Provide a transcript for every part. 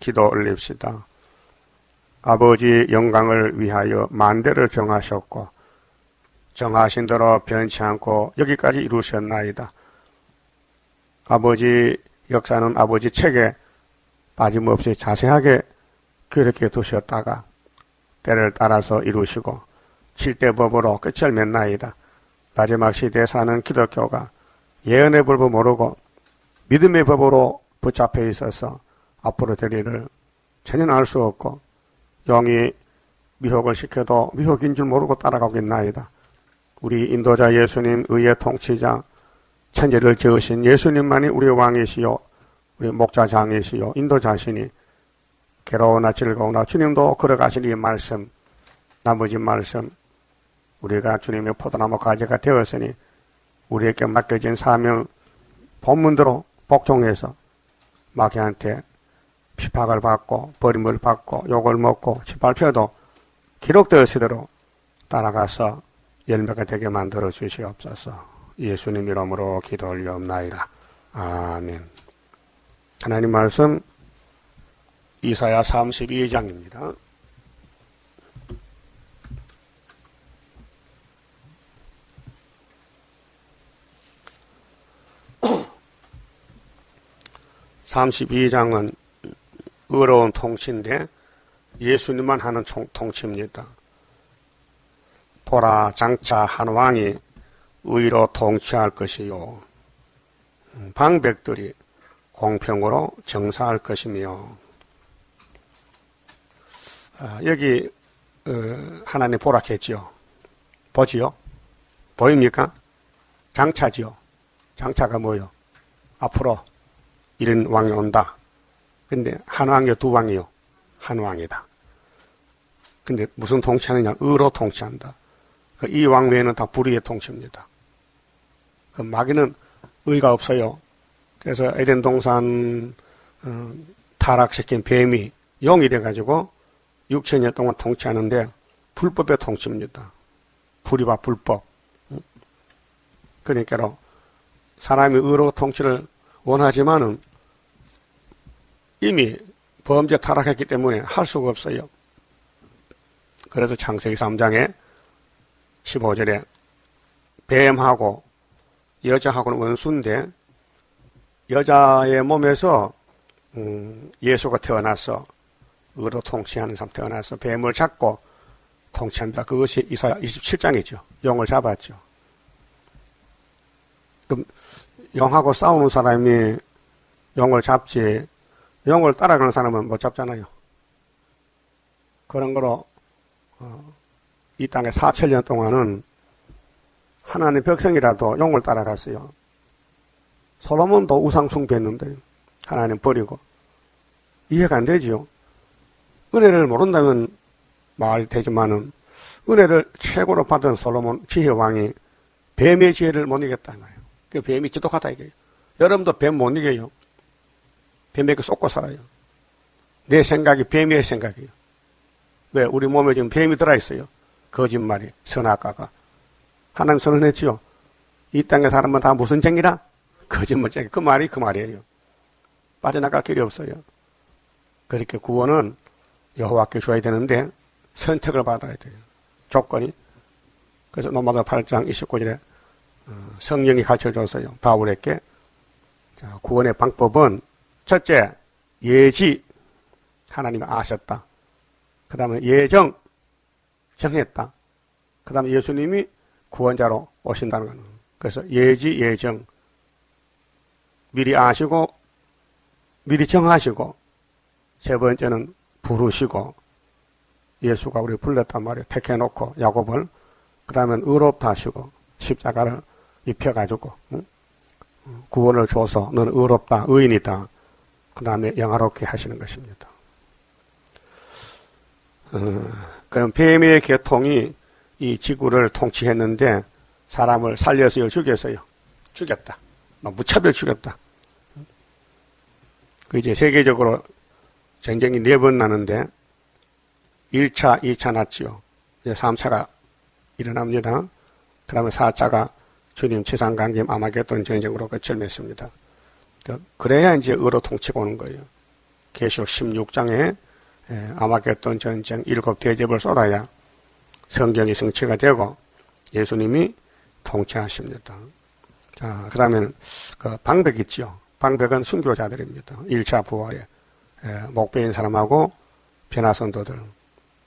기도 올립시다. 아버지 영광을 위하여 만대를 정하셨고 정하신 대로 변치 않고 여기까지 이루셨나이다. 아버지 역사는 아버지 책에 빠짐없이 자세하게 그렇게 두셨다가 때를 따라서 이루시고 7대 법으로 끝을 맺나이다. 마지막 시대에 사는 기독교가 예언의 법을 모르고 믿음의 법으로 붙잡혀 있어서 앞으로 될 일을 전혀 알 수 없고 영이 미혹을 시켜도 미혹인 줄 모르고 따라가고 있나이다. 우리 인도자 예수님, 의의 통치자, 천지를 지으신 예수님만이 우리의 왕이시요 우리 목자장이시요 인도자시니 괴로우나 즐거우나 주님도 걸어가신 이 말씀, 나머지 말씀 우리가 주님의 포도나무 가지가 되었으니 우리에게 맡겨진 사명 본문대로 복종해서 마귀한테 핍박을 받고 버림을 받고 욕을 먹고 짓밟혀도 기록되었으도록 따라가서 열매가 되게 만들어 주시옵소서. 예수님 이름으로 기도 올리옵나이다. 아멘. 하나님 말씀 이사야 32장입니다. (32장은) 의로운 통치인데 예수님만 하는 통치입니다. 보라, 장차 한 왕이 의로 통치할 것이요 방백들이 공평으로 정사할 것이며. 여기 하나님 보라겠지요. 보지요? 보입니까? 장차지요. 장차가 뭐요? 앞으로 이런 왕이 온다. 근데 한 왕이요, 두 왕이요? 한 왕이다. 근데 무슨 통치하느냐? 의로 통치한다. 이 왕 외에는 다 불의의 통치입니다. 마귀는 의가 없어요. 그래서 에덴 동산 타락시킨 뱀이 영이 돼가지고 6천년 동안 통치하는데 불법의 통치입니다. 불의와 불법. 그러니까 사람이 의로 통치를 원하지만은 이미 범죄 타락했기 때문에 할 수가 없어요. 그래서 창세기 3장에 15절에 뱀하고 여자하고는 원수인데 여자의 몸에서 예수가 태어나서 의로 통치하는 사람 태어나서 뱀을 잡고 통치합니다. 그것이 이사야 27장이죠. 영을 잡았죠. 그럼 영하고 싸우는 사람이 영을 잡지 영을 따라가는 사람은 못 잡잖아요. 그런 거로 이 땅에 4천년 동안은 하나님 백성이라도 영을 따라갔어요. 솔로몬도 우상 숭배했는데 하나님 버리고 이해가 안 되지요. 은혜를 모른다면 말이 되지만은 은혜를 최고로 받은 솔로몬 지혜왕이 뱀의 지혜를 못 이겼다 말이에요. 그 뱀이 지독하다 이거예요. 여러분도 뱀 못 이겨요. 뱀에게 쏟고 살아요. 내 생각이 뱀의 생각이에요. 왜? 우리 몸에 지금 뱀이 들어있어요. 거짓말이, 선악과가. 하나님 선언했지요. 이 땅의 사람은 다 무슨 쟁이라? 거짓말쟁이. 그 말이 그 말이에요. 빠져나갈 길이 없어요. 그렇게 구원은 여호와께 줘야 되는데 선택을 받아야 돼요. 조건이. 그래서 로마서 8장 29절에 성령이 가르쳐줬어요. 바울에게. 자, 구원의 방법은 첫째, 예지. 하나님이 아셨다. 그 다음에 예정. 정했다. 그 다음에 예수님이 구원자로 오신다는 거는. 그래서 예지, 예정. 미리 아시고, 미리 정하시고, 세 번째는 부르시고, 예수가 우리 불렀단 말이에요. 택해놓고, 야곱을. 그 다음엔 의롭다 하시고, 십자가를 입혀가지고, 구원을 줘서 너는 의롭다, 의인이다. 그 다음에 영화롭게 하시는 것입니다. 그럼 뱀의 계통이 이 지구를 통치했는데 사람을 살려서요, 죽였어요. 죽였다. 무차별 죽였다. 그 이제 세계적으로 전쟁이 4번 나는데 1차, 2차 났지요. 이제 3차가 일어납니다. 그 다음에 4차가 주님 지상강림 아마겟돈 전쟁으로 끝을 맺습니다. 그래야 이제 의로 통치가 오는 거예요. 계시록 16장에 아마겟돈 전쟁 7대접을 쏟아야 성경이 성취가 되고 예수님이 통치하십니다. 자, 그 다음에는 그 방백 있지요. 방백은 순교자들입니다. 1차 부활에 목배인 사람하고 변화선도들,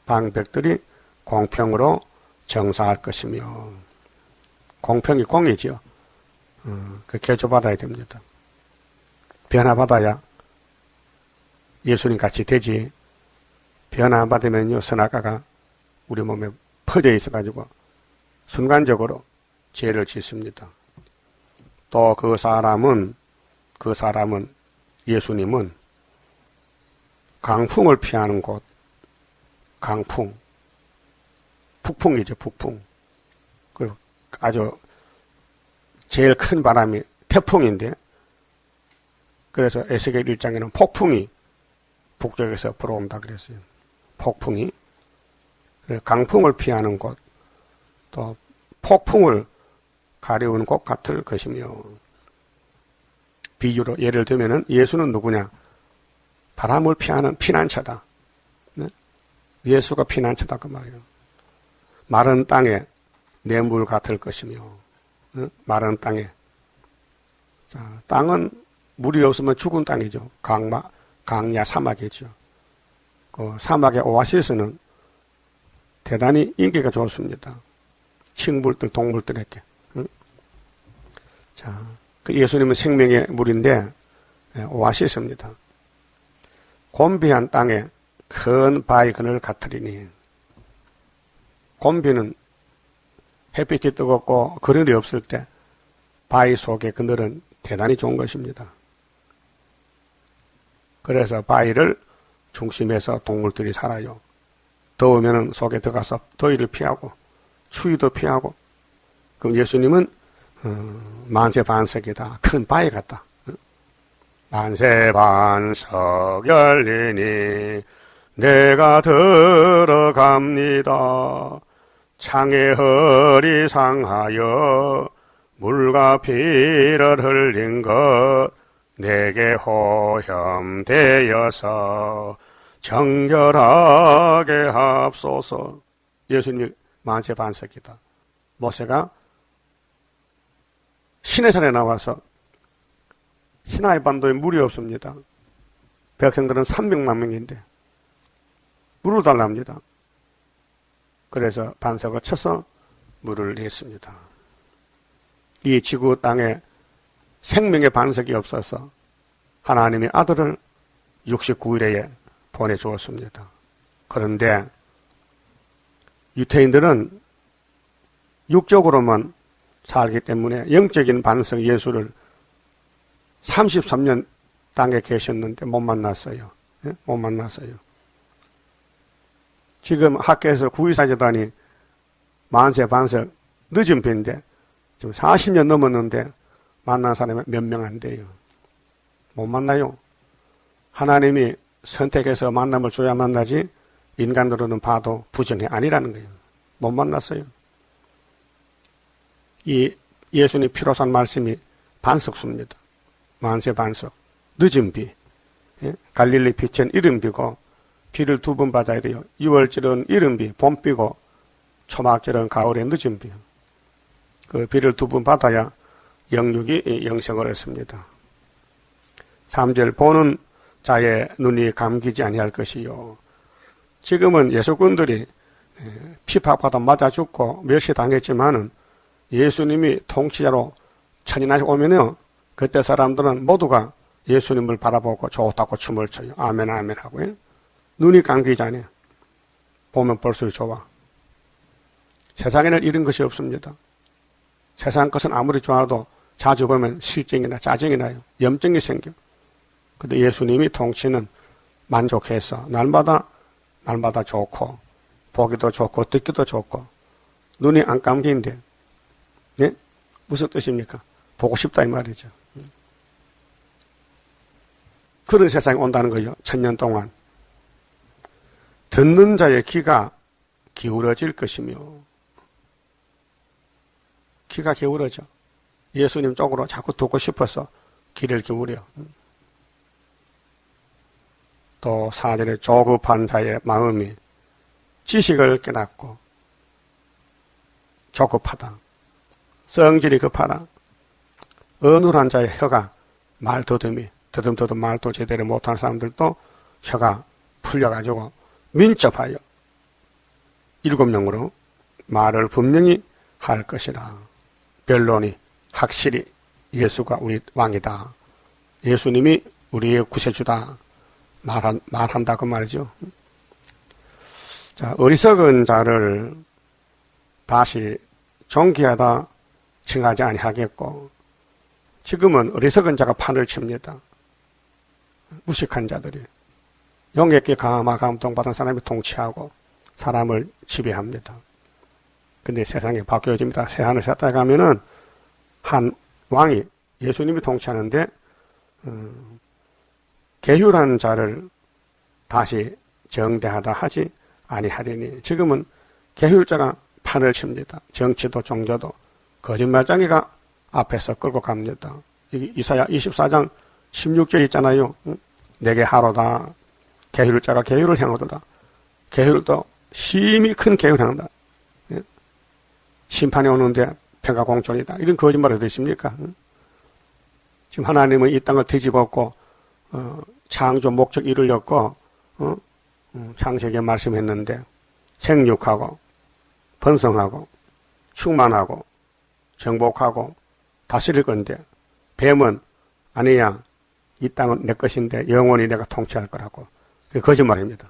방백들이 공평으로 정사할 것이며, 공평이 공이지요. 그 개조받아야 됩니다. 변화받아야 예수님 같이 되지. 변화받으면요, 선악과가 우리 몸에 퍼져 있어가지고 순간적으로 죄를 짓습니다. 또 그 사람은 예수님은 강풍을 피하는 곳, 강풍, 북풍이죠, 북풍. 그리고 아주 제일 큰 바람이 태풍인데, 그래서 에스겔 1장에는 폭풍이 북쪽에서 불어온다 그랬어요. 폭풍이. 강풍을 피하는 곳, 또 폭풍을 가려운 곳 같을 것이며, 비유로 예를 들면은 예수는 누구냐? 바람을 피하는 피난처다. 네? 예수가 피난처다 그 말이에요. 마른 땅에 냇물 같을 것이며, 네? 마른 땅에. 자, 땅은 물이 없으면 죽은 땅이죠. 강야 사막이죠. 그 사막의 오아시스는 대단히 인기가 좋습니다. 식물들, 동물들에게. 자, 그 예수님은 생명의 물인데 오아시스입니다. 곤비한 땅에 큰 바위 그늘 같으리니, 곤비는 햇빛이 뜨겁고 그늘이 없을 때 바위 속의 그늘은 대단히 좋은 것입니다. 그래서 바위를 중심에서 동물들이 살아요. 더우면 속에 들어가서 더위를 피하고 추위도 피하고. 그럼 예수님은 만세반석이다. 큰 바위 같다. 만세반석 열리니 내가 들어갑니다. 창에 허리 상하여 물과 피를 흘린 것 내게 호염되어서 정결하게 합소서. 예수님이 만세반석이다. 모세가 시내산에 나와서 시나이 반도에 물이 없습니다. 백성들은 300만 명인데 물을 달랍니다. 그래서 반석을 쳐서 물을 냈습니다. 이 지구 땅에 생명의 반석이 없어서 하나님이 아들을 69일에 보내주었습니다. 그런데 유태인들은 육적으로만 살기 때문에 영적인 반석 예수를 33년 땅에 계셨는데 못 만났어요. 못 만났어요. 지금 학교에서 구의사재단이 만세 반석 늦은 배인데 지금 40년 넘었는데 만난 사람이 몇 명 안 돼요. 못 만나요. 하나님이 선택해서 만남을 줘야 만나지 인간으로는 봐도 부정이 아니라는 거예요. 못 만났어요. 이 예수님 피로 산 말씀이 반석수입니다. 만세 반석. 늦은 비. 갈릴리 빛은 이른 비고 비를 2번 받아야 돼요. 6월절은 이른 비, 봄비고 초막절은 가을에 늦은 비. 그 비를 2번 받아야 영육이 영생을 했습니다. 3절 보는 자의 눈이 감기지 아니할 것이요. 지금은 예수꾼들이 피박받아 맞아 죽고 멸시당했지만은 예수님이 통치자로 천인하시 오면요, 그때 사람들은 모두가 예수님을 바라보고 좋다고 춤을 춰요. 아멘 아멘 하고요. 눈이 감기지 않아요. 보면 볼수록 좋아. 세상에는 이런 것이 없습니다. 세상 것은 아무리 좋아도 자주 보면 실증이나 짜증이 나요. 염증이 생겨. 근데 예수님이 통치는 만족해서 날마다 좋고 보기도 좋고 듣기도 좋고 눈이 안 감기는데, 네? 무슨 뜻입니까? 보고 싶다 이 말이죠. 그런 세상이 온다는 거죠. 1000년 동안. 듣는 자의 귀가 기울어질 것이며, 귀가 기울어져. 예수님 쪽으로 자꾸 듣고 싶어서 귀를 기울여. 또 4절에 조급한 자의 마음이 지식을 깨닫고 조급하다. 성질이 급하다. 어눌한 자의 혀가 말더듬이 더듬더듬 말도 제대로 못하는 사람들도 혀가 풀려가지고 민첩하여 7명으로 말을 분명히 할 것이라. 변론이 확실히 예수가 우리 왕이다. 예수님이 우리의 구세주다. 말한다 그 말이죠. 자, 어리석은 자를 다시 존귀하다 칭하지 아니하겠고, 지금은 어리석은 자가 판을 칩니다. 무식한 자들이 영예께 감동받은 사람이 통치하고 사람을 지배합니다. 근데 세상이 바뀌어집니다. 새하늘 새 땅에 가면은 한 왕이 예수님이 통치하는데 계율한 자를 다시 정대하다 하지 아니하리니, 지금은 계율자가 판을 칩니다. 정치도 종교도 거짓말쟁이가 앞에서 끌고 갑니다. 이사야 24장 16절 있잖아요. 내게 하로다. 계율자가 계율을 행하도다. 계율도 심히 큰 계율을 행한다. 심판이 오는데 평가공천이다. 이런 거짓말을 들으십니까? 지금 하나님은 이 땅을 뒤집었고 창조 목적 이루려고 창세기에 말씀했는데, 생육하고 번성하고 충만하고 정복하고 다스릴 건데, 뱀은 아니야, 이 땅은 내 것인데 영원히 내가 통치할 거라고. 그게 거짓말입니다.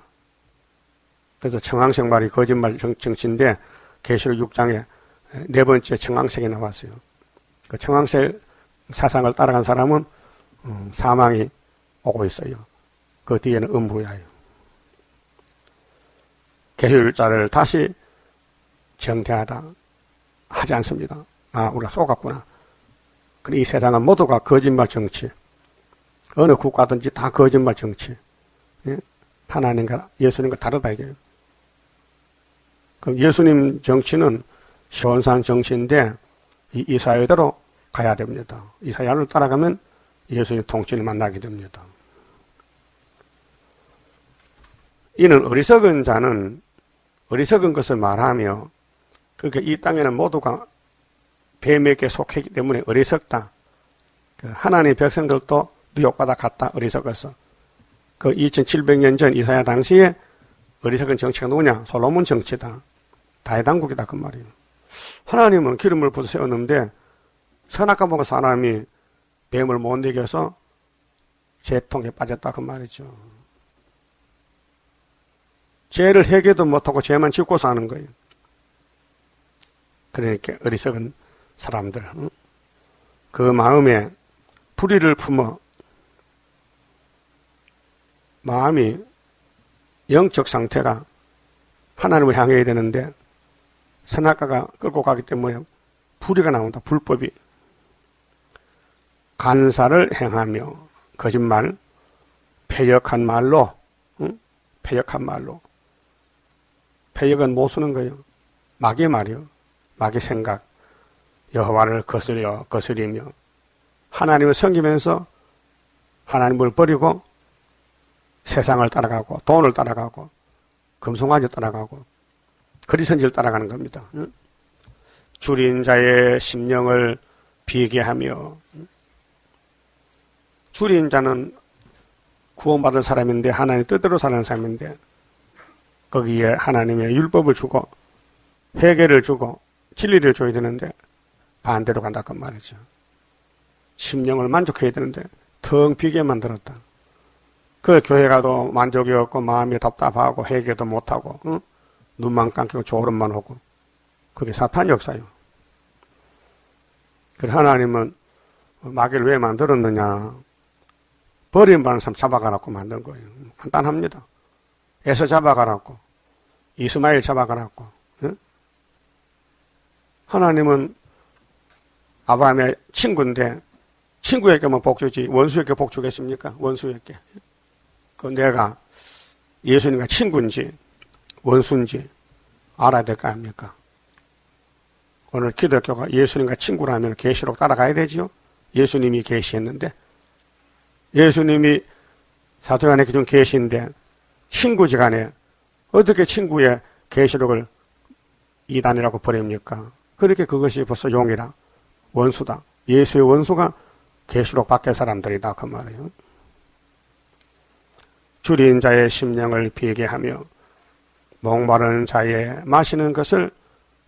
그래서 청황색말이 거짓말 정치인데, 계시록 6장에 4번째 청황색이 나왔어요. 그 청황색 사상을 따라간 사람은 사망이 오고 있어요. 그 뒤에는 음부야예요. 계율자를 다시 정죄하다 하지 않습니다. 아, 우리가 속았구나. 이 세상은 모두가 거짓말 정치. 어느 국가든지 다 거짓말 정치. 하나님과 예수님과 다르다 이게요. 그럼 예수님 정치는 시온산 정치인데 이사야대로 가야 됩니다. 이사야를 따라가면 예수님 통치를 만나게 됩니다. 이는 어리석은 자는 어리석은 것을 말하며, 그러니까 이 땅에는 모두가 뱀에게 속했기 때문에 어리석다. 하나님의 백성들도 누욕받아 갔다 어리석어서. 그 2700년 전 이사야 당시에 어리석은 정치가 누구냐? 솔로몬 정치다. 다해당국이다 그 말이에요. 하나님은 기름을 부어 세웠는데 선악과 먹은 사람이 뱀을 못 이겨서 죄통에 빠졌다 그 말이죠. 죄를 해결도 못하고 죄만 짓고 사는 거예요. 그러니까 어리석은 사람들, 그 마음에 불의를 품어 마음이 영적 상태가 하나님을 향해야 되는데 선악과가 끌고 가기 때문에 불의가 나온다. 불법이. 간사를 행하며 거짓말, 패역한 말로, 패역한 말로. 패역은 못 쓰는 거예요. 마귀의 말이요. 마귀의 생각. 여호와를 거스리며 하나님을 섬기면서 하나님을 버리고 세상을 따라가고 돈을 따라가고 금송아지 따라가고 그리스도를 따라가는 겁니다. 줄인 자의 심령을 비게 하며, 줄인 자는 구원받은 사람인데 하나님 뜻대로 사는 사람인데 거기에 하나님의 율법을 주고 회개를 주고 진리를 줘야 되는데 반대로 간다 그 말이죠. 심령을 만족해야 되는데 텅 비게 만들었다. 그 교회 가도 만족이 없고 마음이 답답하고 회개도 못하고 눈만 감기고 졸음만 오고, 그게 사탄 역사예요. 그래서 하나님은 마귀를 왜 만들었느냐? 버림받는 사람 잡아가라고 만든 거예요. 간단합니다. 에서 잡아가라고, 이스마엘 잡아가라고. 하나님은 아브라함의 친구인데 친구에게만 복주지 원수에게 복주겠습니까? 원수에게. 그 내가 예수님과 친구인지 원수인지 알아야 될 거 아닙니까? 오늘 기독교가 예수님과 친구라면 계시록 따라가야 되지요. 예수님이 계시했는데, 예수님이 사도 요한의 기준 계시인데 친구지간에 어떻게 친구의 계시록을 이단이라고 버립니까? 그렇게 그것이 벌써 용이라 원수다. 예수의 원수가 계시록 밖의 사람들이다 그 말이에요. 줄인 자의 심령을 비게 하며 목마른 자의 마시는 것을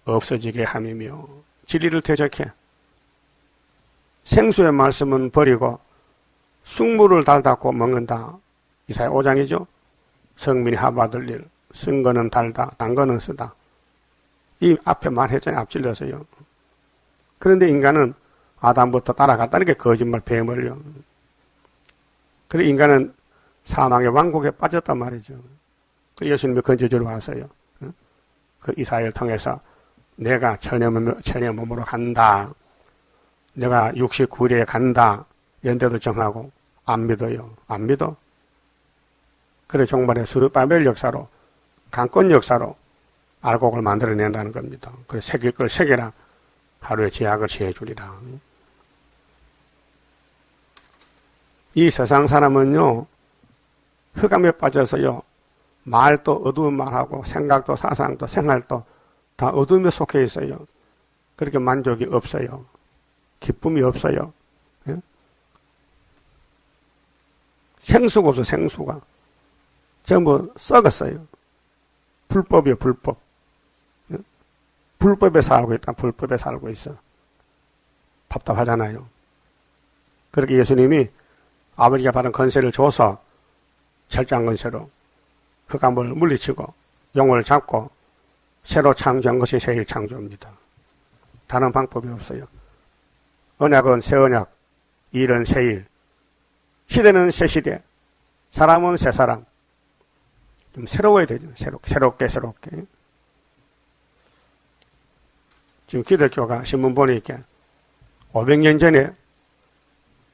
없어지게 함이며 진리를 대적해 생수의 말씀은 버리고 숭물을 달닫고 먹는다. 이사야 5장이죠. 성민이 합아들 일, 쓴 거는 달다, 단 거는 쓰다. 이 앞에 말했잖아요. 앞질러서요. 그런데 인간은 아담부터 따라갔다는 게 거짓말 뱀을요. 그리고 인간은 사망의 왕국에 빠졌단 말이죠. 그 예수님이 건져주러 왔어요. 그 이사야를 통해서 내가 천의 몸으로 간다. 내가 69일에 간다. 연대도 정하고 안 믿어요. 안 믿어. 그래 종말의 스룹바벨 역사로 강권 역사로 알곡을 만들어낸다는 겁니다. 그래 새길 걸 새겨라. 하루에 제약을 취해주리라. 이 세상 사람은요. 흑암에 빠져서요. 말도 어두운 말하고 생각도 사상도 생활도 다 어둠에 속해 있어요. 그렇게 만족이 없어요. 기쁨이 없어요. 예? 생수가 없어 생수가. 전부 썩었어요. 불법이요 불법. 예? 불법에 살고 있다. 불법에 살고 있어. 답답하잖아요. 그렇게 예수님이 아버지가 받은 권세를 줘서 철저한 권세로 흑암을 물리치고 영혼을 잡고 새로 창조한 것이 새일 창조입니다. 다른 방법이 없어요. 언약은 새 언약, 일은 새 일, 시대는 새 시대, 사람은 새 사람. 좀 새로워야 되죠. 새롭게. 지금 기독교가 신문 보니까 500년 전에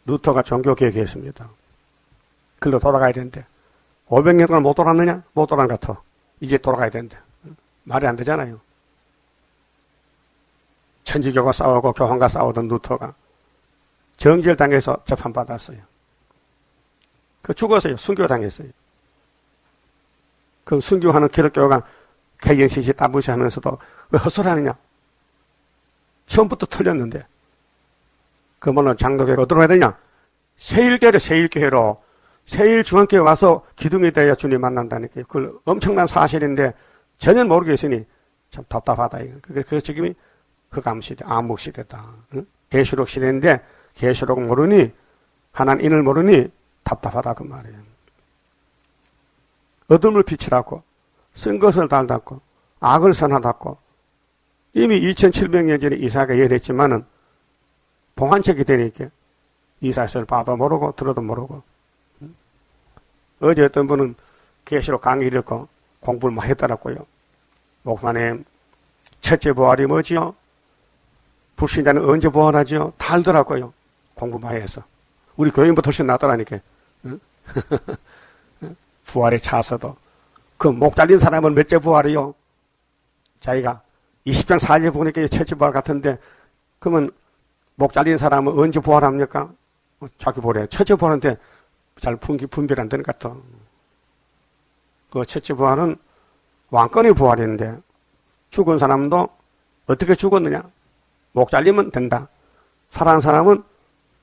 루터가 종교 개혁했습니다. 글로 돌아가야 되는데 500년 동안 못 돌았느냐? 못 돌아간 것 같아. 이제 돌아가야 되는데 말이 안 되잖아요. 천주교가 싸우고 교황과 싸우던 루터가 정죄를 당해서 재판받았어요. 그 죽었어요. 순교당했어요. 그 순교하는 기독교가 개인시시 따무시하면서도 왜 헛소리하느냐? 처음부터 틀렸는데 그러면 장로교회가 어디로 가야 되냐? 세일교회로 세일 중앙교회 와서 기둥이 되어 주님 만난다니까요. 그 엄청난 사실인데 전혀 모르고 있으니 참 답답하다. 그 지금이 흑암시대, 암흑시대다. 계시록 시대인데 계시록 모르니 하나님을 모르니 답답하다 그 말이에요. 어둠을 빛이라고 쓴 것을 달닫고 악을 선하다고 이미 2700년 전에 이사야가 예언했지만은 봉한책이 되니까 이사야서를 봐도 모르고 들어도 모르고. 어제 어떤 분은 계시록 강의를 듣고 공부를 많이 했더라고요. 목사님 첫째 부활이 뭐지요? 불신자는 언제 부활하지요? 다 알더라고요. 공부 많이 해서. 우리 교인보다 훨씬 낫더라니까. 응? 부활에 차서도 그 목 잘린 사람은 몇째 부활이요? 자기가 20장 4절 보니까 첫째 부활 같은데 그러면 목 잘린 사람은 언제 부활합니까? 자기 보래. 첫째 부활인데 잘 분별 안 되는 것 같아. 그 첫째 부활은 왕권의 부활인데 죽은 사람도 어떻게 죽었느냐? 목 잘리면 된다. 살아난 사람은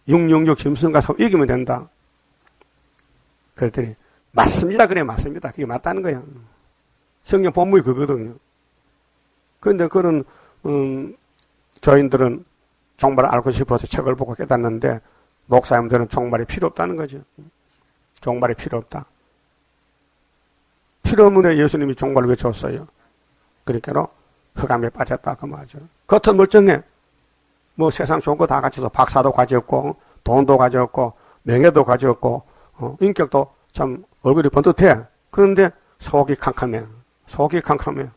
666 짐승 가서 이기면 된다. 그랬더니 맞습니다. 그래 맞습니다. 그게 맞다는 거야. 성경 본문이 그거거든요. 그런데 그런 교인들은 종말을 알고 싶어서 책을 보고 깨닫는데 목사님들은 종말이 필요 없다는 거죠. 종말이 필요 없다. 필요 없는데 예수님이 종말을 왜 줬어요? 그러니까 흑암에 빠졌다 그 말이죠. 겉은 멀쩡해. 뭐 세상 좋은 거 다 가져서 박사도 가졌고 돈도 가졌고 명예도 가졌고 인격도 참 얼굴이 번듯해. 그런데 속이 캄캄해. 속이 캄캄해.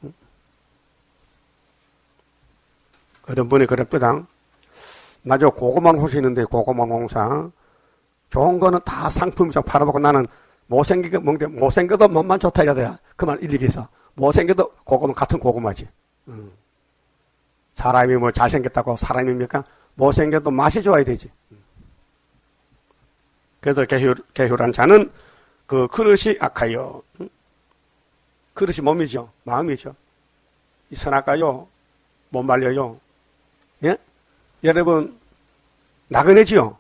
어떤 분이 그랬거든. 나 저 고구마 호시는데 고구마 농사 좋은 거는 다 상품이 좀 팔아먹고 나는 못생기게 먹는데 못생겨도 몸만 좋다 이래야 돼. 그 말 일리가 있어. 못생겨도 고구마 같은 고구마지. 사람이 뭐 잘생겼다고 사람입니까? 못생겨도 맛이 좋아야 되지. 그래서 개휴란 자는 그 그릇이 악하여. 그릇이 몸이죠. 마음이죠. 이 선악과요. 못 말려요. 예? 여러분, 나그네지요?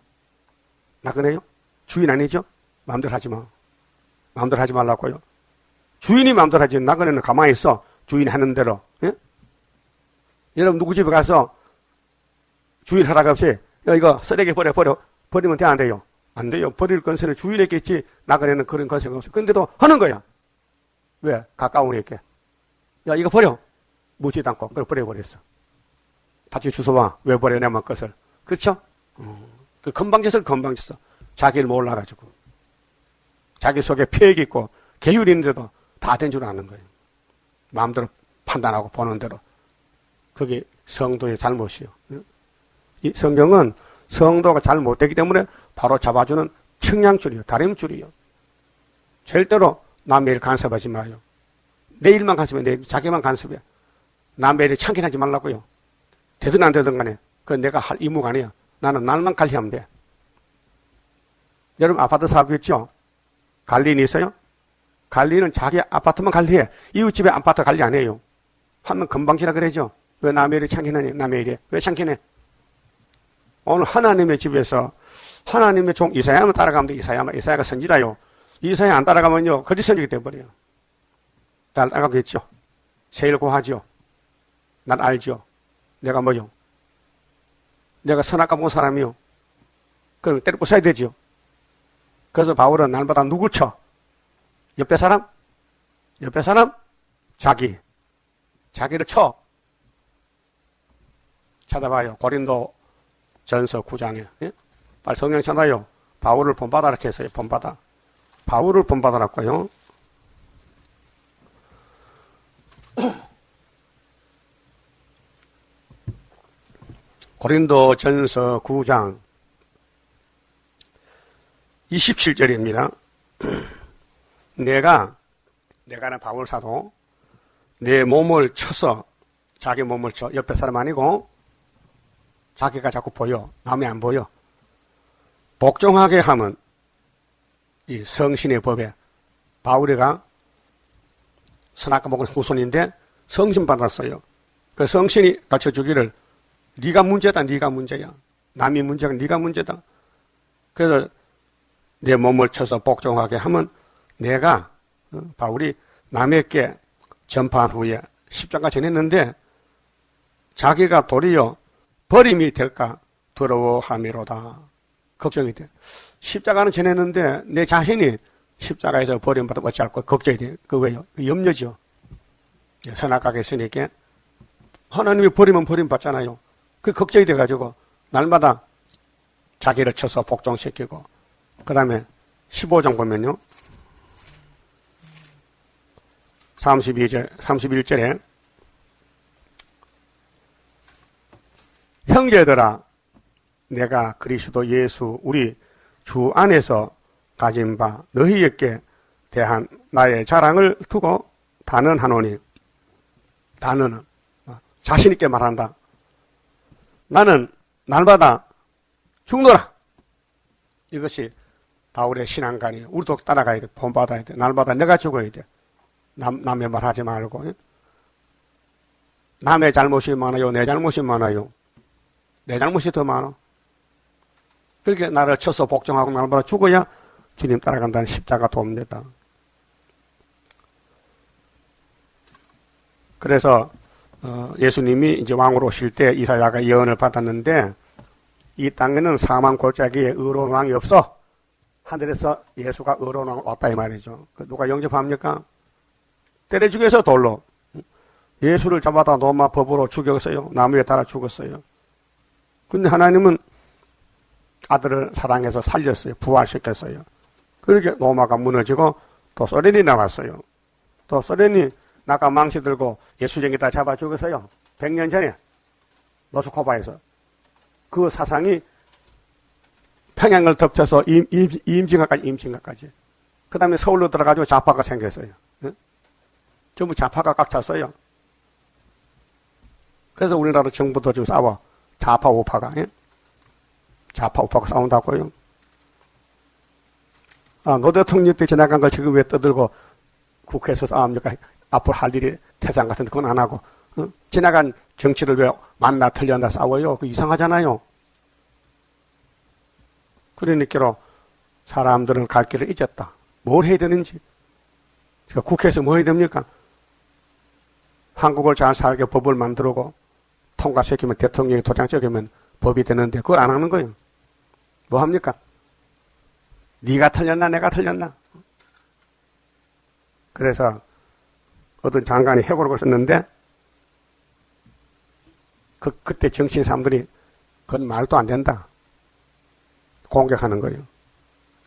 나그네요? 주인 아니죠? 마음대로 하지 마. 마음대로 하지 말라고요. 주인이 마음대로 하지. 나그네는 가만히 있어. 주인이 하는 대로. 예? 여러분, 누구 집에 가서 주인 허락 없이, 이거 쓰레기 버리면 돼, 안 돼요? 안 돼요. 버릴 건세는 주인에게 있지, 나그네는 그런 건세가 없어. 근데도 하는 거야. 왜? 가까우니까. 야, 이거 버려. 묻지도 않고, 그걸 버려버렸어. 다시 주워와. 왜 버려, 내만 것을. 그렇죠? 그 건방져서 건방졌어. 자기를 몰라가지고. 자기 속에 폐액이 있고, 계율이 있는데도 다 된 줄 아는 거예요. 마음대로 판단하고 보는 대로. 그게 성도의 잘못이요. 이 성경은 성도가 잘못되기 때문에 바로 잡아주는 측량줄이요. 다림줄이요. 절대로 남의 일 간섭하지 마요. 내 일만 간섭해. 자기만 간섭해. 남의 일에 참견하지 말라고요. 되든 안 되든 간에. 그건 내가 할 의무가 아니야. 나는 날만 관리하면 돼. 여러분 아파트 사고 있죠? 관리인이 있어요? 관리는 자기 아파트만 관리해. 이웃집에 아파트 관리 안 해요. 하면 금방지라 그러죠. 왜 남의 일에 참견하니? 남의 일에. 왜 참견해? 오늘 하나님의 집에서 하나님의 종 이사야만 따라가면 돼. 이사야가 선지자요. 이사야 안 따라가면요. 거짓 선지자가 돼버려요. 날 따라가겠죠. 제일 고하죠. 난 알죠. 내가 뭐요? 내가 선악과 본 사람이요. 그럼 때려 부숴야 되죠. 그래서 바울은 날마다 누굴 쳐? 옆에 사람? 옆에 사람? 자기를 쳐. 찾아봐요. 고린도 전서 9장에. 예? 빨리 성경 찾아요. 바울을 본받아라 이렇게 했어요. 본받아. 바울을 본받아라고요. 고린도 전서 9장 27절입니다. 내가는 바울 사도 내 몸을 쳐서 자기 몸을 쳐. 옆에 사람 아니고 자기가 자꾸 보여. 남이 안 보여. 복종하게 하면 이 성신의 법에 바울이가 선악과 먹은 후손인데 성신 받았어요. 그 성신이 가르쳐주기를 네가 문제다. 네가 문제야. 남이 문제가 네가 문제다. 그래서 내 몸을 쳐서 복종하게 하면 내가 바울이 남에게 전파한 후에 십자가 전했는데 자기가 도리어 버림이 될까 두려워함이로다. 걱정이 돼. 십자가는 전했는데 내 자신이 십자가에서 버림받으면 어찌할 거야. 걱정이 돼. 그 왜요? 염려죠. 선악과가 있으니까 하나님이 버리면 버림받잖아요. 그 걱정이 돼가지고 날마다 자기를 쳐서 복종시키고 그 다음에 15장 보면요. 31절에 형제들아 내가 그리스도 예수 우리 주 안에서 가진 바 너희에게 대한 나의 자랑을 두고 단언하노니 단언은 자신 있게 말한다. 나는 날마다 죽노라. 이것이 바울의 신앙관이에요. 우리도 따라가야 돼. 본받아야 돼. 날마다 내가 죽어야 돼. 남의 말 하지 말고. 남의 잘못이 많아요? 내 잘못이 많아요? 내 잘못이 더 많아. 그렇게 나를 쳐서 복종하고 날마다 죽어야 주님 따라간다는 십자가 돕니다. 그래서 예수님이 이제 왕으로 오실 때 이사야가 예언을 받았는데 이 땅에는 사망 골짜기에 의로운 왕이 없어. 하늘에서 예수가 의로운 왕 왔다 이 말이죠. 누가 영접합니까? 때려 죽여서 돌로. 예수를 잡아다 로마 법으로 죽였어요. 나무에 달아 죽었어요. 근데 하나님은 아들을 사랑해서 살렸어요. 부활시켰어요. 그렇게 로마가 무너지고 또 소련이 나왔어요. 또 소련이 나가 망치 들고 예수쟁이다 잡아 죽었어요. 100년 전에 모스크바에서. 그 사상이 평양을 덮쳐서 임진각까지. 그 다음에 서울로 들어가지고 좌파가 생겼어요. 전부 좌파가 꽉 찼어요. 그래서 우리나라 정부도 좀 싸워. 좌파 우파가. 좌파 우파가 싸운다고요. 노 대통령 때 지나간 걸 지금 왜 떠들고 국회에서 싸웁니까? 앞으로 할 일이 태산 같은데 그건 안 하고 지나간 정치를 왜 만나 틀려나 싸워요? 그 이상하잖아요. 그러니까 사람들은 갈 길을 잊었다. 뭘 해야 되는지. 국회에서 뭐 해야 됩니까? 한국을 잘 살게 법을 만들고 통과시키면 대통령이 도장 찍으면 법이 되는데 그걸 안 하는 거예요. 뭐 합니까? 네가 틀렸나 내가 틀렸나? 그래서 어떤 장관이 해고록을 썼는데 그때 정치인 사람들이 그건 말도 안 된다. 공격하는 거예요.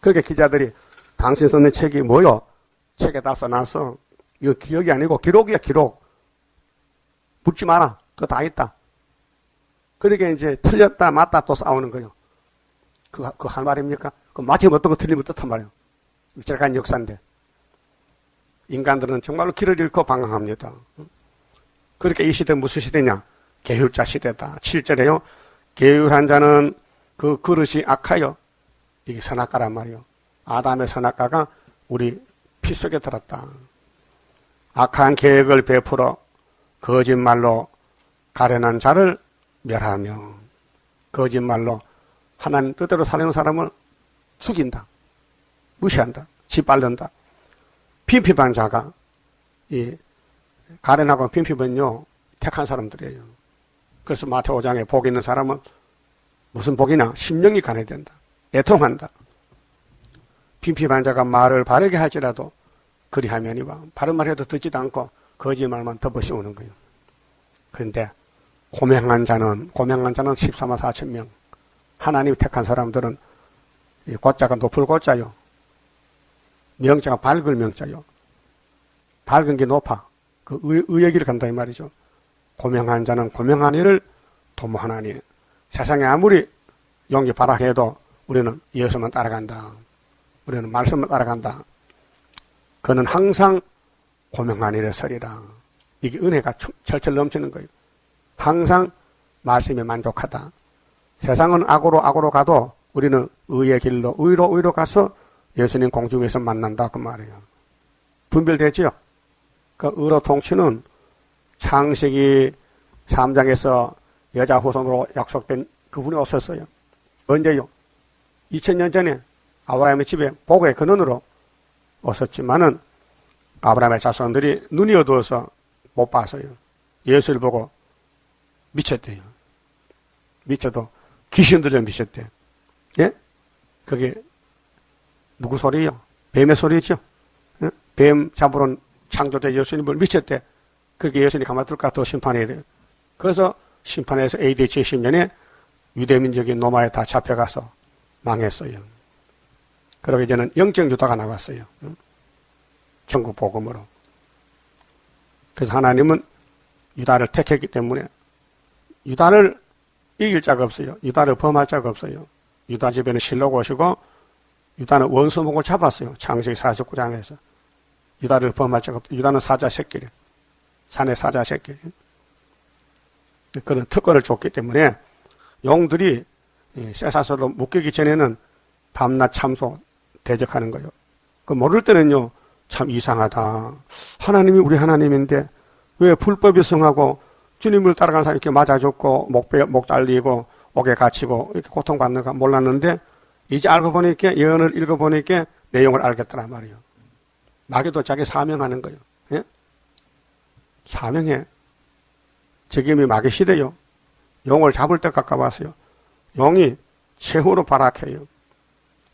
그렇게 기자들이 당신 썼는 책이 뭐요? 책에다 써놨어. 이거 기억이 아니고 기록이야, 기록. 묻지 마라. 그거 다 있다. 그러니까 이제 틀렸다, 맞다 또 싸우는 거예요. 그거 할 말입니까? 그 맞으면 어떤 거 틀리면 어떻단 말이에요. 지나간 역사인데. 인간들은 정말로 길을 잃고 방황합니다. 그렇게 이 시대 무슨 시대냐? 계율자 시대다. 7절에요. 계율한 자는 그 그릇이 악하여. 이게 선악과란 말이에요. 아담의 선악과가 우리 피 속에 들었다. 악한 계획을 베풀어 거짓말로 가련한 자를 멸하며 거짓말로 하나님 뜻대로 살려는 사람을 죽인다. 무시한다. 짓밟는다. 빈핍한 자가 이 가련하고 빈핍은요 택한 사람들이에요. 그래서 마태오 5장에 복 있는 사람은 무슨 복이냐? 심령이 가련된다. 애통한다. 빈핍한 자가 말을 바르게 할지라도 그리하면이와 바른 말해도 듣지도 않고 거짓말만 덮어씌우는 거예요. 그런데 고명한 자는 14만 4천 명. 하나님이 택한 사람들은 이 고자가 높을 고자요. 명자가 밝을 명자요. 밝은 게 높아. 그 의의 길을 간다 이 말이죠. 고명한 자는 고명한 일을 도모하나니 세상에 아무리 용기 발악해도 우리는 예수만 따라간다. 우리는 말씀만 따라간다. 그는 항상 고명한 일에 서리라. 이게 은혜가 철철 넘치는 거예요. 항상 말씀에 만족하다. 세상은 악으로 가도 우리는 의의 길로 의로 가서 예수님 공중에서 만난다 그 말이에요. 분별되지요? 그 의로 통치는 창세기 3장에서 여자 후손으로 약속된 그분이 오셨어요. 언제요? 2000년 전에 아브라함의 집에 복의 근원으로 오셨지만은 아브라함의 자손들이 눈이 어두워서 못 봤어요. 예수를 보고 미쳤대요. 미쳐도 귀신들에 미쳤대. 예? 그게 누구 소리요? 뱀의 소리죠. 예? 뱀 잡으러 온 창조자 예수님을 미쳤대. 그렇게 예수님이 가만둘까 더 심판해야 돼요. 그래서 심판에서 AD 70년에 유대민족이 로마에 다 잡혀가서 망했어요. 그러고 이제는 영적 유다가 나왔어요. 천국 복음으로. 그래서 하나님은 유다를 택했기 때문에 유다를 이길 자가 없어요. 유다를 범할 자가 없어요. 유다 집에는 실로가 오시고 유다는 원수목을 잡았어요. 창세기 49장에서. 유다를 범할 자가 없어요. 유다는 사자 새끼래. 산의 사자 새끼. 그런 특권을 줬기 때문에 용들이 쇠사슬로 묶이기 전에는 밤낮 참소 대적하는 거예요. 그 모를 때는요 참 이상하다. 하나님이 우리 하나님인데 왜 불법이 성하고 주님을 따라간 사람이 이렇게 맞아 죽고 목 잘리고 옥에 갇히고 이렇게 고통받는가 몰랐는데 이제 알고 보니까 예언을 읽어보니까 내용을 알겠더란 말이에요. 마귀도 자기 사명하는 거예요. 예? 사명해. 지금이 마귀 시대요. 용을 잡을 때 가까웠어요. 용이 최후로 발악해요.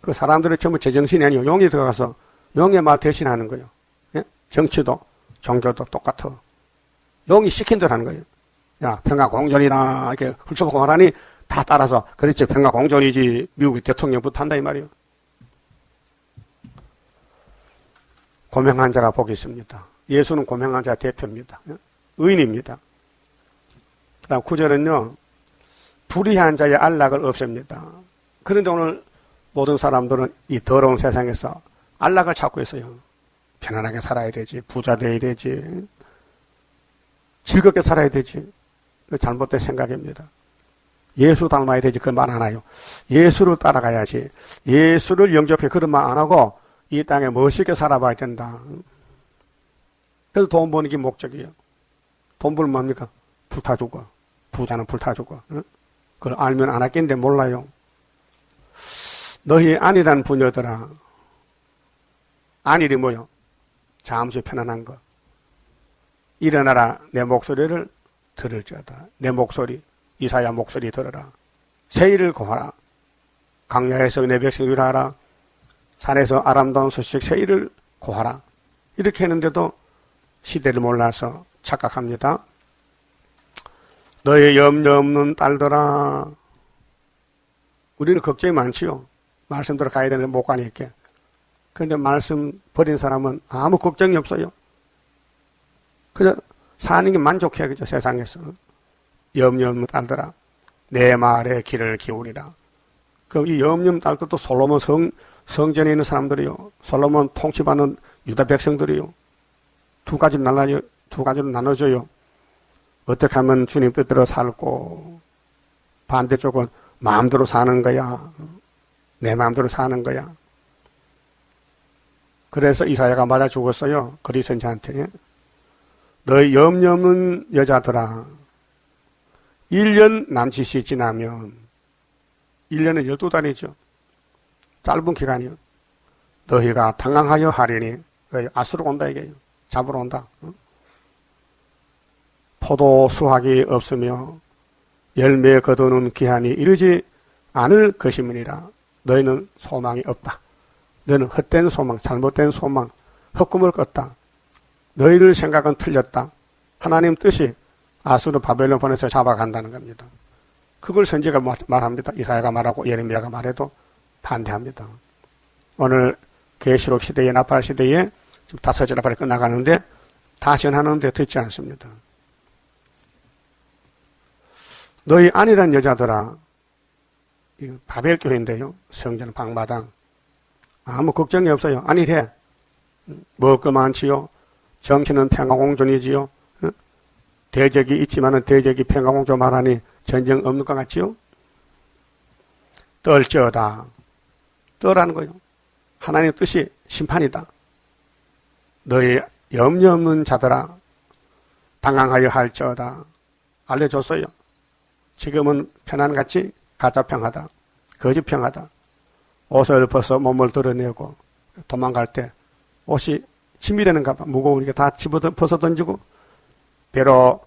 그 사람들이 전부 제정신이 아니에요. 용이 들어가서 용의 말 대신하는 거예요. 예? 정치도 종교도 똑같아. 용이 시킨 대로 하는 거예요. 야, 평화공존이다. 이렇게 훌쩍하고 말하니 다 따라서 그렇지 평화공존이지 미국의 대통령부터 한다 이 말이에요. 고명한 자가 복이 있습니다. 예수는 고명한 자의 대표입니다. 의인입니다. 그 다음 9절은요. 불의한 자의 안락을 없앱니다. 그런데 오늘 모든 사람들은 이 더러운 세상에서 안락을 찾고 있어요. 편안하게 살아야 되지. 부자 돼야 되지. 즐겁게 살아야 되지. 잘못된 생각입니다. 예수 닮아야 되지. 그런 말 안 해요. 예수를 따라가야지. 예수를 영접해 그런 말 안 하고 이 땅에 멋있게 살아봐야 된다. 그래서 돈 버는 게 목적이에요. 돈 벌면 뭡니까? 불타 죽어. 부자는 불타 죽어. 그걸 알면 안 아끼는데 몰라요. 너희 안이란 부녀들아. 안일이 뭐요? 잠시 편안한 거. 일어나라 내 목소리를 들을지어다. 내 목소리, 이사야 목소리 들어라. 세일을 고하라. 강야에서 내 백성 위로하라. 산에서 아름다운 소식 세일을 고하라. 이렇게 했는데도 시대를 몰라서 착각합니다. 너의 염려 없는 딸들아. 우리는 걱정이 많지요. 말씀 들어 가야 되는데 못 가니까. 그런데 말씀 버린 사람은 아무 걱정이 없어요. 그저 사는 게 만족해야 그죠, 세상에서. 염려 없는 딸들아. 내 말에 귀를 기울이라. 그럼 이 염려 없는 딸들도 솔로몬 성전에 있는 사람들이요. 솔로몬 통치받는 유다 백성들이요. 두 가지로 나눠져요. 어떻게 하면 주님 뜻대로 살고, 반대쪽은 마음대로 사는 거야. 내 마음대로 사는 거야. 그래서 이사야가 맞아 죽었어요. 그리스도인한테. 너희 염려 없는 여자들아. 1년 남짓이 지나면, 1년은 12달이죠. 짧은 기간이요. 너희가 당황하여 하리니, 아수로 온다 이게요. 잡으러 온다. 포도 수확이 없으며 열매 거두는 기한이 이르지 않을 것임이니라. 너희는 소망이 없다. 너는 헛된 소망, 잘못된 소망, 헛꿈을 꿨다. 너희들 생각은 틀렸다. 하나님 뜻이 아수르 바벨론 보내서 잡아간다는 겁니다. 그걸 선지자가 말합니다. 이사야가 말하고 예레미야가 말해도 반대합니다. 오늘 계시록 시대에 나팔 시대에 지금 5째 나팔이 끝나가는데 다 전하는데 듣지 않습니다. 너희 아니란 여자들아. 이거 바벨 교회인데요. 성전 방마당. 아무 걱정이 없어요. 아니래. 먹을 거 많지요. 정치는 평화공존이지요. 대적이 있지만은 대적이 평화공존 말하니 전쟁 없는 것 같지요. 떨지어다. 떠라는 거요. 하나님의 뜻이 심판이다. 너희 염려 없는 자들아. 당황하여 할지어다. 알려줬어요. 지금은 편안같이 가짜평하다. 거짓평하다. 옷을 벗어 몸을 드러내고 도망갈 때 옷이 짐이 되는가 봐. 무거우니까 다 벗어 던지고 배로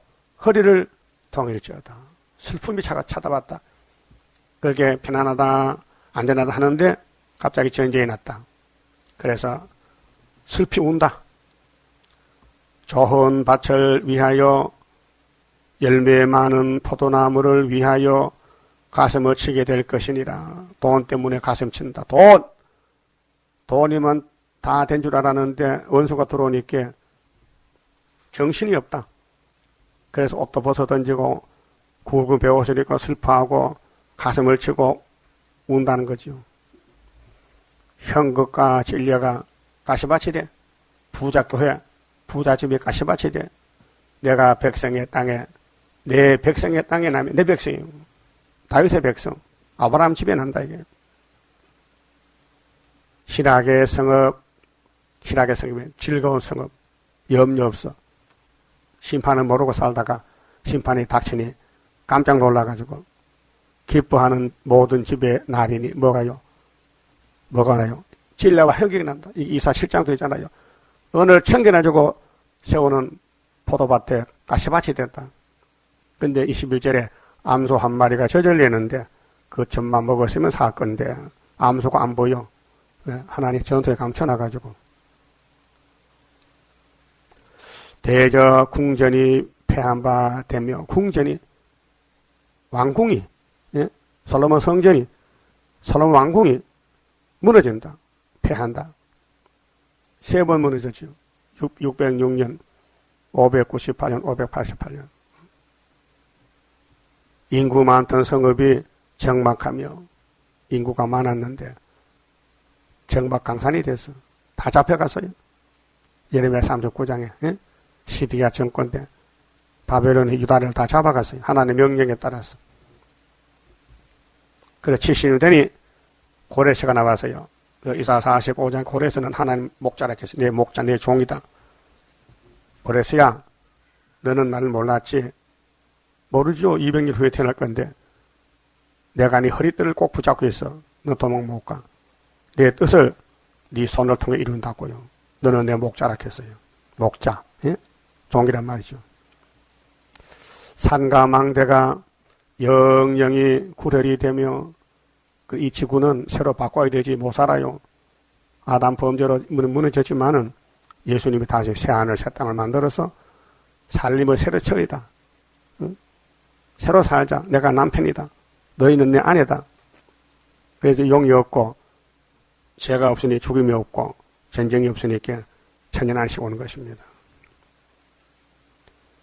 허리를 통일지어다. 슬픔이 찾아왔다. 그게 편안하다 안전하다 하는데 갑자기 전쟁이 났다. 그래서 슬피 운다. 좋은 밭을 위하여 열매 많은 포도나무를 위하여 가슴을 치게 될 것이니라. 돈 때문에 가슴 친다. 돈이면 다 된 줄 알았는데 원수가 들어오니까 정신이 없다. 그래서 옷도 벗어 던지고 굵은 베옷을 입고 슬퍼하고 가슴을 치고 운다는 거죠. 현금과 진료가 가시밭이 돼. 부자 교회, 부자 집에 가시밭이 돼. 내가 백성의 땅에, 내 백성의 땅에 나면 내 백성이요. 다윗의 백성, 아브라함 집에 난다 이게. 희락의 성읍, 희락의 성읍이면 즐거운 성읍, 염려 없어. 심판을 모르고 살다가 심판이 닥치니 깜짝 놀라가지고 기뻐하는 모든 집의 날이니 뭐가요? 뭐가 나요? 진례와 혈격이 난다. 이사 실장도 있잖아요. 은을 챙겨놔주고 세우는 포도밭에 가시밭이 됐다. 근데 21절에 암소 한 마리가 저절내는데 그 젖만 먹었으면 살 건데 암소가 안 보여. 하나님 전투에 감춰놔가지고. 대저 궁전이 패한 바 되며 궁전이 왕궁이 솔로몬 성전이 솔로몬 왕궁이 무너진다. 패한다. 3번 무너졌죠. 606년, 598년, 588년. 인구 많던 성읍이 정막하며 인구가 많았는데 정박강산이 돼서 다 잡혀갔어요. 예레미야 39장에 시디야 정권 때 바벨론의 유다를 다 잡아갔어요. 하나님의 명령에 따라서. 그래 70년 되니 고레시가 나와서요. 그 이사 45장 고레에서는 하나님 목자라 했어. 내 목자, 내 종이다. 그래서야 너는 나를 몰랐지. 모르죠. 200년 후에 태어날 건데 내가 네 허리띠를 꼭 붙잡고 있어. 너 도망 못 가. 내 뜻을 네 손을 통해 이룬다고요. 너는 내 목자라 했어요. 목자, 예? 종이란 말이죠. 산과 망대가 영영이 구별이 되며 이 지구는 새로 바꿔야 되지 못 살아요. 아담 범죄로 무너졌지만은 예수님이 다시 새 하늘 새 땅을 만들어서 살림을 새로 쳐이다. 응? 새로 살자. 내가 남편이다. 너희는 내 아내다. 그래서 용이 없고 죄가 없으니 죽음이 없고 전쟁이 없으니까 천년안식 오는 것입니다.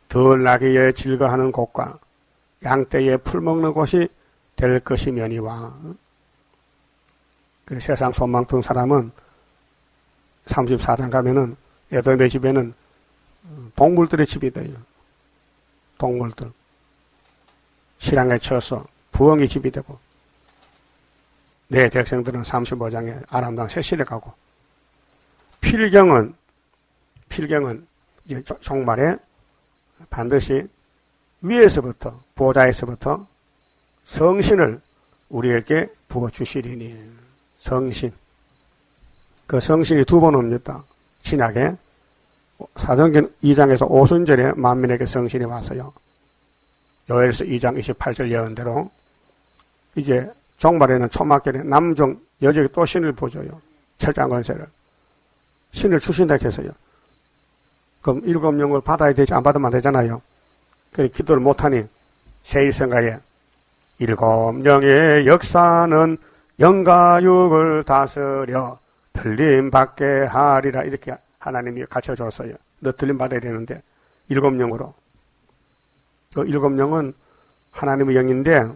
덜 나기에 즐거하는 곳과 양떼에 풀 먹는 곳이 될 것이면이와. 그 세상 소망 둔 사람은 34장 가면은 에돔의 집에는 동물들의 집이 돼요. 동물들. 실랑에 쳐서 부엉이 집이 되고 내 백성들은 35장에 아람당 세실에 가고 필경은 이제 종말에 반드시 위에서부터 보좌에서부터 성신을 우리에게 부어주시리니. 성신. 그 성신이 두 번 옵니다. 신약에 사도행전 2장에서 오순절에 만민에게 성신이 왔어요. 요엘서 2장 28절 예언대로 이제 종말에는 초막절에 남종 여족이 또 신을 보줘요. 철장 권세를. 신을 주신다 했어요. 그럼 7명을 받아야 되지 안 받으면 안 되잖아요. 그래 기도를 못하니 새1성가에 7명의 역사는 영가육을 다스려 들림받게 하리라 이렇게 하나님이 가르쳐줬어요. 너 들림받아야 되는데 7명으로. 그 7명은 하나님의 영인데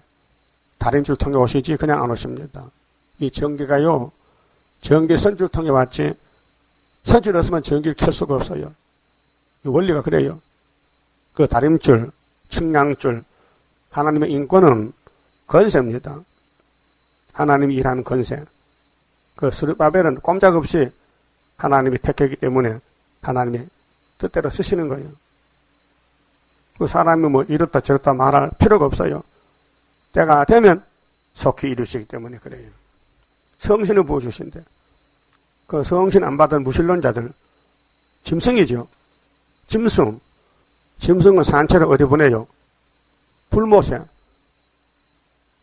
다림줄 통해 오시지 그냥 안 오십니다. 이 전기가요. 전기 선줄 통해 왔지 선줄 없으면 전기를 켤 수가 없어요. 이 원리가 그래요. 그 다림줄, 측량줄, 하나님의 인권은 권세입니다. 하나님이 일하는 권세. 그 스룹바벨은 꼼짝없이 하나님이 택했기 때문에 하나님이 뜻대로 쓰시는 거예요. 그 사람이 뭐 이렇다 저렇다 말할 필요가 없어요. 때가 되면 속히 이루시기 때문에 그래요. 성신을 부어주신대. 그 성신 안 받은 무신론자들, 짐승이죠. 짐승은 산채를 어디 보내요? 불못에.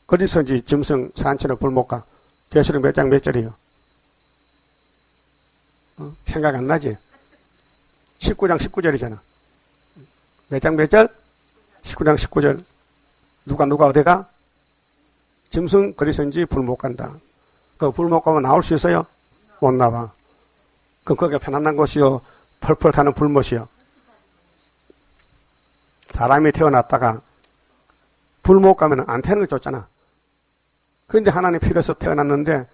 거기서지 짐승 산채를 불못가. 계시록 몇 장 몇 절이요? 생각 안 나지? 19장 19절이잖아. 몇 장 몇 절? 19장 19절. 누가 어디가? 짐승 거리선지 불못 간다. 그 불못 가면 나올 수 있어요? 못 나와. 그럼 거기가 편안한 곳이요? 펄펄 타는 불못이요? 사람이 태어났다가 불못 가면 안 태어나는 게 좋잖아. 그런데 하나님 필요해서 태어났는데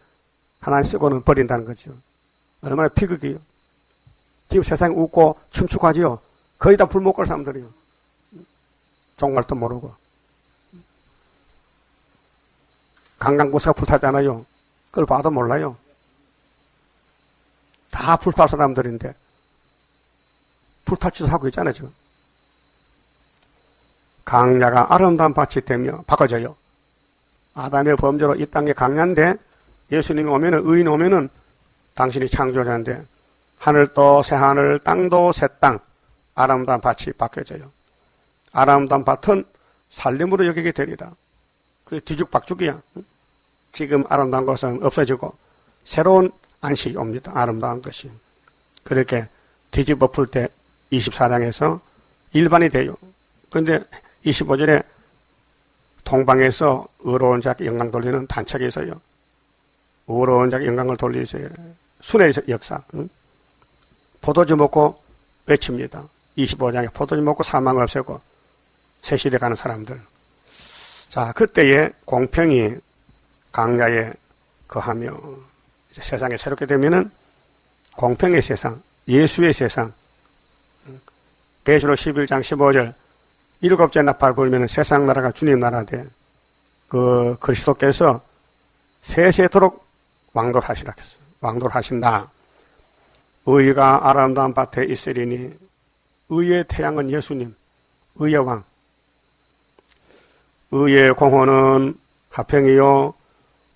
하나님 쓰고는 버린다는 거죠. 얼마나 비극이에요. 지금 세상에 웃고 춤추고 하지요. 거의 다 불못 갈 사람들이요. 종말도 모르고. 강강구사가 불타잖아요. 그걸 봐도 몰라요. 다 불탈 사람들인데 불탈 짓을 하고 있잖아요. 지금. 강야가 아름다운 밭이 되며 바꿔져요. 아담의 범죄로 이 땅에 강야인데 예수님이 오면은 의인 오면은 당신이 창조자인데 하늘도 새 하늘 땅도 새 땅 아름다운 밭이 바뀌어져요. 아름다운 밭은 살림으로 여기게 되리라. 그게 뒤죽박죽이야. 지금 아름다운 것은 없어지고 새로운 안식이 옵니다. 아름다운 것이. 그렇게 뒤집어 풀 때 24장에서 일반이 돼요. 그런데 25절에 동방에서 의로운 자에게 영광 돌리는 단책이 있어요. 의로운 자에게 영광을 돌리세요. 순의 역사. 포도주 먹고 외칩니다. 25장에 포도주 먹고 사망 없애고 새시대 가는 사람들. 자, 그때의 공평이 강야에 거하며 이제 세상에 새롭게 되면은 공평의 세상, 예수의 세상. 계시록 11장 15절 7째 나팔 불면은 세상 나라가 주님 나라 돼. 그 그리스도께서 세세토록 왕돌하시라 했어요. 왕돌하신다. 의가 아름다운 밭에 있으리니 의의 태양은 예수님, 의의 왕. 의의 공헌은 화평이요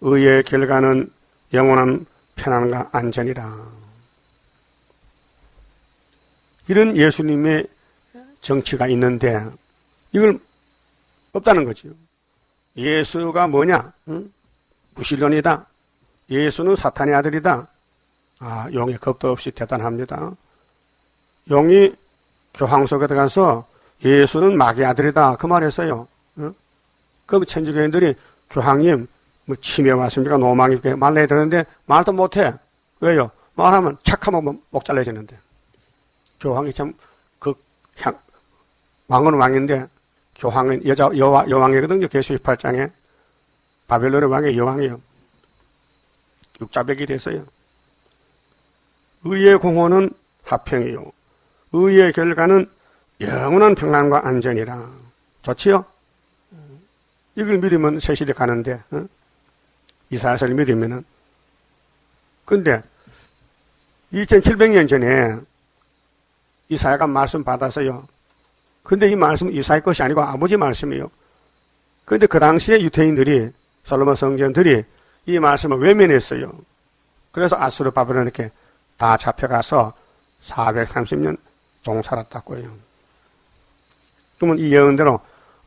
의의 결과는 영원한 편안과 안전이라. 이런 예수님의 정치가 있는데 이걸 없다는 거죠. 예수가 뭐냐? 응? 무신론이다. 예수는 사탄의 아들이다. 아, 용이 겁도 없이 대단합니다. 용이 교황 속에 들어가서 예수는 마귀의 아들이다. 그 말했어요. 응? 그 천주교인들이 교황님 뭐 치매 왔습니까? 노망이 말려야 되는데 말도 못해. 왜요? 말하면 착하면 목 잘라지는데. 교황이 참 왕은 왕인데 교황은 여왕이거든요. 계시 18장에 바벨론의 왕의 여왕이요. 육자백이 됐어요. 의의 공헌은 화평이요 의의 결과는 영원한 평안과 안전이라. 좋지요? 이걸 믿으면 세실이 가는데, 어? 이사야서를 믿으면은. 근데 2700년 전에 이사야가 말씀 받았어요. 근데 이 말씀은 이사야 것이 아니고 아버지 말씀이에요. 근데 그 당시에 유태인들이, 솔로몬 성전들이 이 말씀을 외면했어요. 그래서 아수르 바벨론 이렇게 다 잡혀가서 430년 종살았다고 해요. 그러면 이 예언대로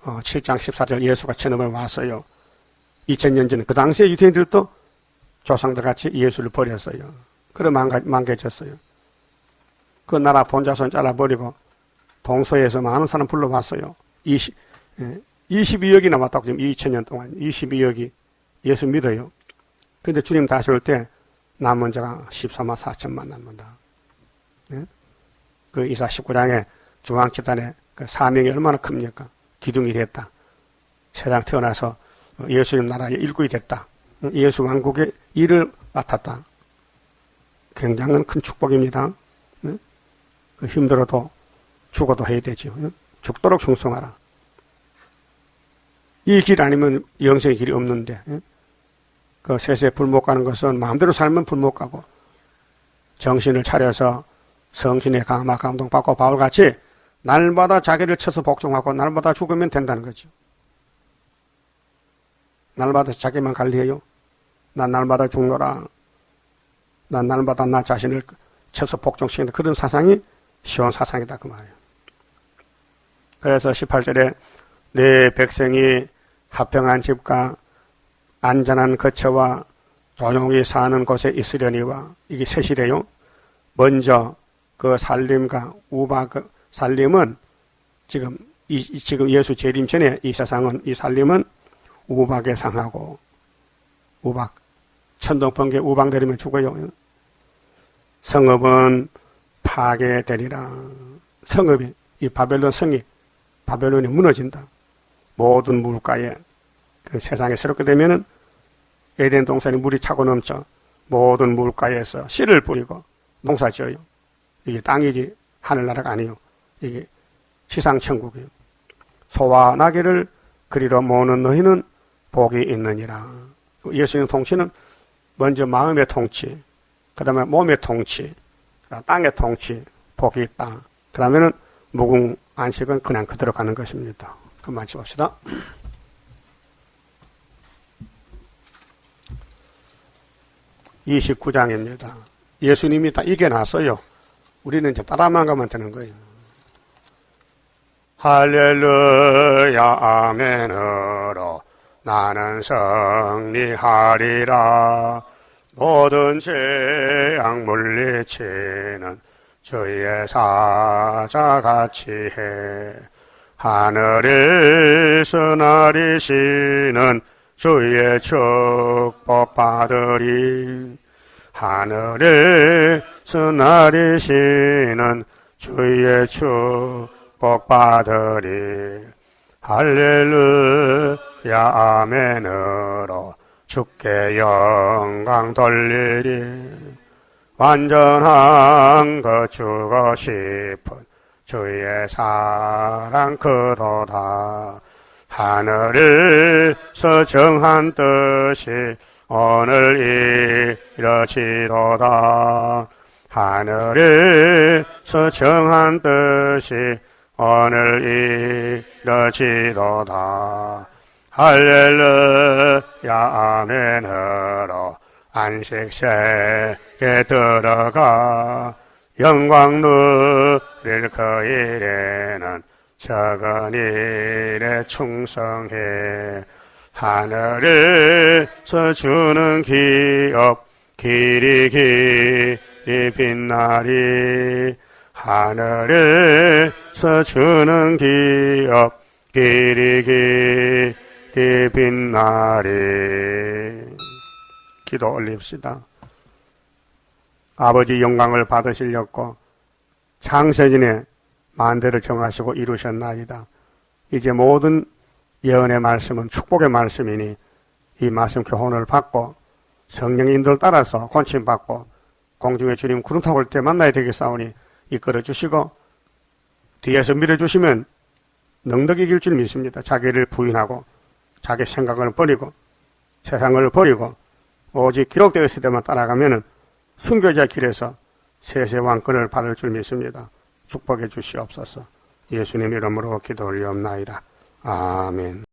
7장 14절 예수가 천업을 왔어요. 2000년 전에 그 당시에 유태인들도 조상들 같이 예수를 버렸어요. 그래 망개졌어요. 그 나라 본자손 잘라버리고 동서에서 많은 사람 불러왔어요. 22억이 남았다고 지금 2000년 동안 22억이 예수 믿어요. 근데 주님 다시 올 때 남은 자가 14만 4천만 남는다. 네? 그 이사 19장에 중앙집단의 그 사명이 얼마나 큽니까? 기둥이 됐다. 세상 태어나서 예수님 나라의 일꾼이 됐다. 예수 왕국의 일을 맡았다. 굉장한 큰 축복입니다. 네? 힘들어도 죽어도 해야 되죠. 죽도록 충성하라. 이 길 아니면 영생의 길이 없는데, 그 세세 불 못 가는 것은 마음대로 살면 불 못 가고, 정신을 차려서 성신의 강화 감동받고 바울같이 날마다 자기를 쳐서 복종하고 날마다 죽으면 된다는 거죠. 날마다 자기만 관리해요. 난 날마다 죽노라. 난 날마다 나 자신을 쳐서 복종시키는 그런 사상이 시온 사상이다 그 말이에요. 그래서 18절에 내 백성이 화평한 집과 안전한 거처와 조용히 사는 곳에 있으려니와 이게 세시래요. 먼저 그 살림과 우박 살림은 지금 예수 재림 전에 이 세상은 이 살림은 우박에 상하고 우박 천둥 번개 우박 내리면 죽어요. 성읍은 파괴되리라. 성읍이 이 바벨론 성이 바벨론이 무너진다. 모든 물가에 그 세상에 새롭게 되면은 에덴 동산에 물이 차고 넘쳐 모든 물가에서 씨를 뿌리고 농사 지어요. 이게 땅이지 하늘나라가 아니요. 이게 시상천국이요. 소와 나귀를 그리로 모으는 너희는 복이 있느니라. 예수님 통치는 먼저 마음의 통치, 그 다음에 몸의 통치, 땅의 통치, 복이 있다. 그 다음에는 무궁 안식은 그냥 그대로 가는 것입니다. 그만 마칩시다. 29장입니다. 예수님이 다 이겨놨어요. 우리는 이제 따라만 가면 되는 거예요. 할렐루야 아멘으로 나는 승리하리라. 모든 재앙 물리치는 주의 사자같이 해. 하늘에서 나리시는 주의 축복 받으리. 하늘에서 나리시는 주의 축복 받으리. 할렐루야 아멘으로 주께 영광 돌리리. 완전한 것 주고 싶은 주의 사랑 그도다. 하늘에서 정한 뜻이 오늘 이러지로다. 하늘에서 정한 뜻이 오늘 이러지로다. 할렐루야 아멘으로 안식세에 들어가 영광 누릴 그 일에는 적은 일에 충성해. 하늘에서 주는 기업 길이 빛나리. 하늘에서 주는 기업 길이 빛나리. 기도 올립시다. 아버지 영광을 받으시려고 창세전에 만대를 정하시고 이루셨나이다. 이제 모든 예언의 말씀은 축복의 말씀이니 이 말씀 교훈을 받고 성령의 인도를 따라서 권침받고 공중의 주님 구름 타고 올 때 만나야 되겠사오니 이끌어 주시고 뒤에서 밀어주시면 넉넉히 이길 줄 믿습니다. 자기를 부인하고 자기 생각을 버리고 세상을 버리고 오직 기록되어 있을 때만 따라가면 순교자 길에서 세세왕권을 받을 줄 믿습니다. 축복해 주시옵소서. 예수님 이름으로 기도 올리옵나이다. 아멘.